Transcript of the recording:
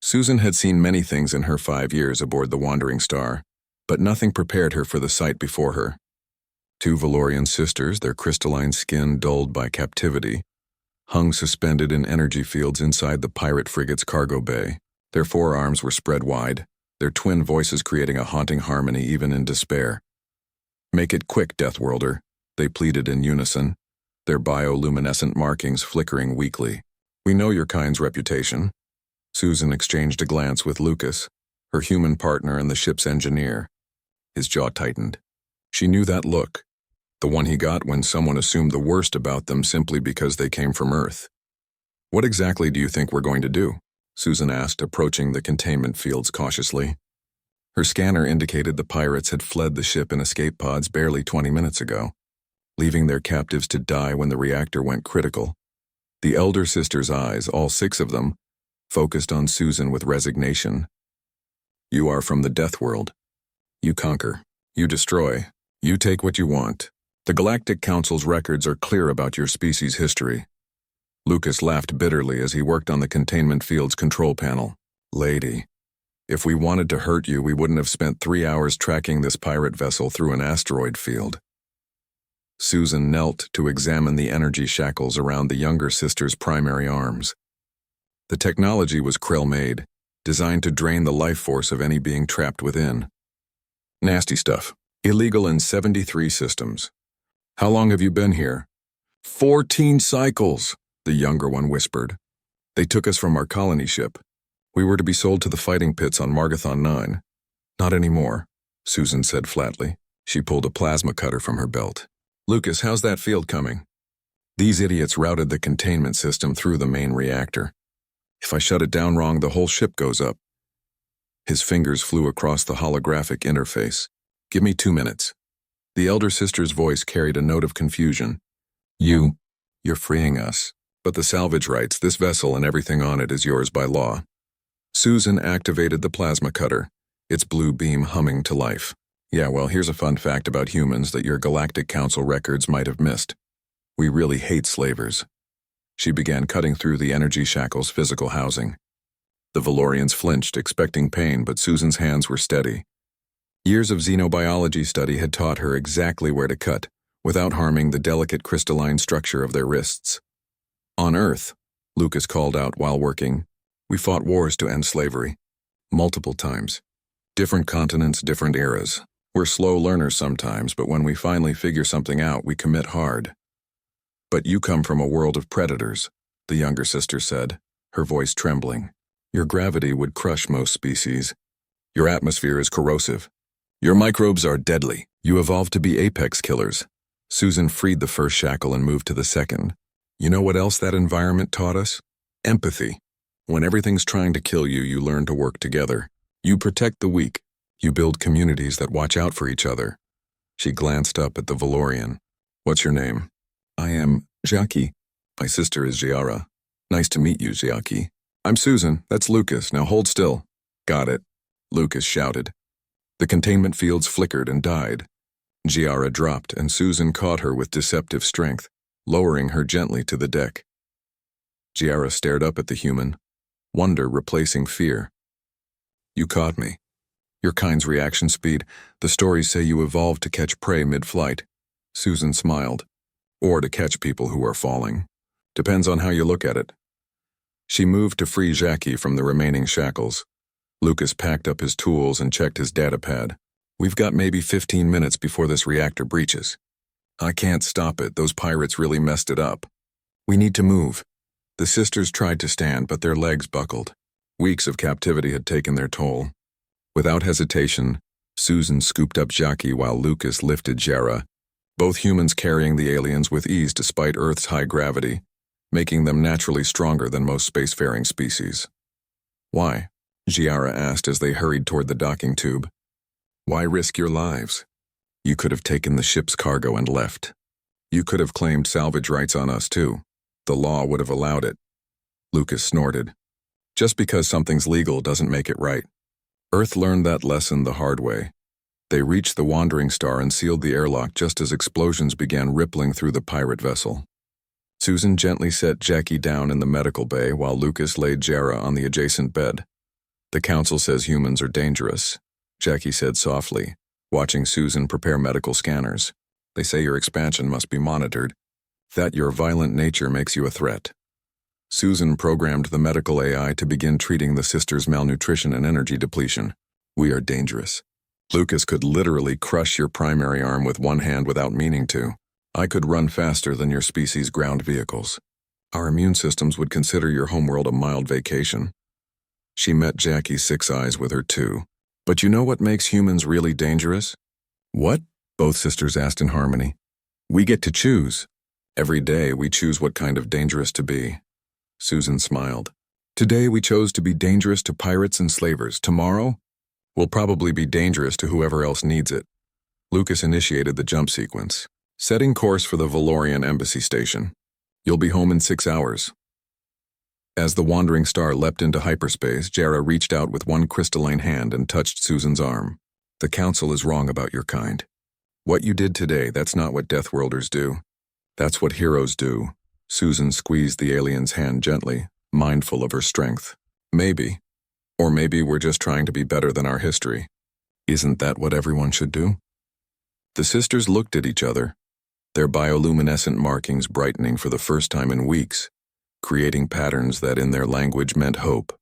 Susan had seen many things in her 5 years aboard the Wandering Star, but nothing prepared her for the sight before her. Two Valorian sisters, their crystalline skin dulled by captivity, hung suspended in energy fields inside the pirate frigate's cargo bay. Their forearms were spread wide, their twin voices creating a haunting harmony even in despair. "Make it quick, Deathworlder," they pleaded in unison, their bioluminescent markings flickering weakly. "We know your kind's reputation." Susan exchanged a glance with Lucas, her human partner and the ship's engineer. His jaw tightened. She knew that look, the one he got when someone assumed the worst about them simply because they came from Earth. "What exactly do you think we're going to do?" Susan asked, approaching the containment fields cautiously. Her scanner indicated the pirates had fled the ship in escape pods barely 20 minutes ago, leaving their captives to die when the reactor went critical. The elder sisters' eyes, all 6 of them, focused on Susan with resignation. "You are from the Deathworld. You conquer. You destroy. You take what you want. The Galactic Council's records are clear about your species' history." Lucas laughed bitterly as he worked on the containment field's control panel. "Lady, if we wanted to hurt you, we wouldn't have spent 3 hours tracking this pirate vessel through an asteroid field." Susan knelt to examine the energy shackles around the younger sister's primary arms. The technology was Krell-made, designed to drain the life force of any being trapped within. "Nasty stuff. Illegal in 73 systems. How long have you been here?" 14 cycles, the younger one whispered. "They took us from our colony ship. We were to be sold to the fighting pits on Margathon 9. Not anymore," Susan said flatly. She pulled a plasma cutter from her belt. "Lucas, how's that field coming?" "These idiots routed the containment system through the main reactor. If I shut it down wrong, the whole ship goes up." His fingers flew across the holographic interface. "Give me 2 minutes." The elder sister's voice carried a note of confusion. You're freeing us. But the salvage rights, this vessel and everything on it is yours by law." Susan activated the plasma cutter, its blue beam humming to life. "Yeah, well, here's a fun fact about humans that your Galactic Council records might have missed. We really hate slavers." She began cutting through the energy shackle's physical housing. The Valorians flinched, expecting pain, but Susan's hands were steady. Years of xenobiology study had taught her exactly where to cut, without harming the delicate crystalline structure of their wrists. "On Earth," Lucas called out while working, "we fought wars to end slavery. Multiple times. Different continents, different eras. We're slow learners sometimes, but when we finally figure something out, we commit hard." "But you come from a world of predators," the younger sister said, her voice trembling. "Your gravity would crush most species. Your atmosphere is corrosive. Your microbes are deadly. You evolved to be apex killers." Susan freed the first shackle and moved to the second. "You know what else that environment taught us? Empathy. When everything's trying to kill you, you learn to work together. You protect the weak. You build communities that watch out for each other." She glanced up at the Valorian. "What's your name?" "I am Jackie. My sister is Giara." "Nice to meet you, Jackie." "I'm Susan. That's Lucas. Now hold still." "Got it," Lucas shouted. The containment fields flickered and died. Giara dropped, and Susan caught her with deceptive strength, lowering her gently to the deck. Giara stared up at the human, wonder replacing fear. "You caught me. Your kind's reaction speed. The stories say you evolved to catch prey mid-flight." Susan smiled. "Or to catch people who are falling. Depends on how you look at it." She moved to free Jackie from the remaining shackles. Lucas packed up his tools and checked his datapad. "We've got maybe 15 minutes before this reactor breaches. I can't stop it. Those pirates really messed it up. We need to move." The sisters tried to stand, but their legs buckled. Weeks of captivity had taken their toll. Without hesitation, Susan scooped up Jackie while Lucas lifted Giara, both humans carrying the aliens with ease despite Earth's high gravity, making them naturally stronger than most spacefaring species. "Why?" Giara asked as they hurried toward the docking tube. "Why risk your lives? You could have taken the ship's cargo and left. You could have claimed salvage rights on us too. The law would have allowed it." Lucas snorted. "Just because something's legal doesn't make it right. Earth learned that lesson the hard way. They reached the Wandering Star and sealed the airlock just as explosions began rippling through the pirate vessel." Susan gently set Jackie down in the medical bay while Lucas laid Giara on the adjacent bed. The council says humans are dangerous, Jackie said softly, watching Susan prepare medical scanners. They say your expansion must be monitored, that your violent nature makes you a threat. Susan programmed the medical AI to begin treating the sisters' malnutrition and energy depletion. We are dangerous. Lucas could literally crush your primary arm with one hand without meaning to. I could run faster than your species' ground vehicles. Our immune systems would consider your homeworld a mild vacation. She met Jackie's 6 eyes with her too. But you know what makes humans really dangerous? What? Both sisters asked in harmony. We get to choose. Every day we choose what kind of dangerous to be. Susan smiled. Today we chose to be dangerous to pirates and slavers. Tomorrow, we'll probably be dangerous to whoever else needs it. Lucas initiated the jump sequence, setting course for the Valorian embassy station. You'll be home in 6 hours. As the wandering star leapt into hyperspace, Jara reached out with one crystalline hand and touched Susan's arm. The council is wrong about your kind. What you did today, that's not what Deathworlders do. That's what heroes do. Susan squeezed the alien's hand gently, mindful of her strength. Maybe. Or maybe we're just trying to be better than our history. Isn't that what everyone should do? The sisters looked at each other, their bioluminescent markings brightening for the first time in weeks, creating patterns that in their language meant hope.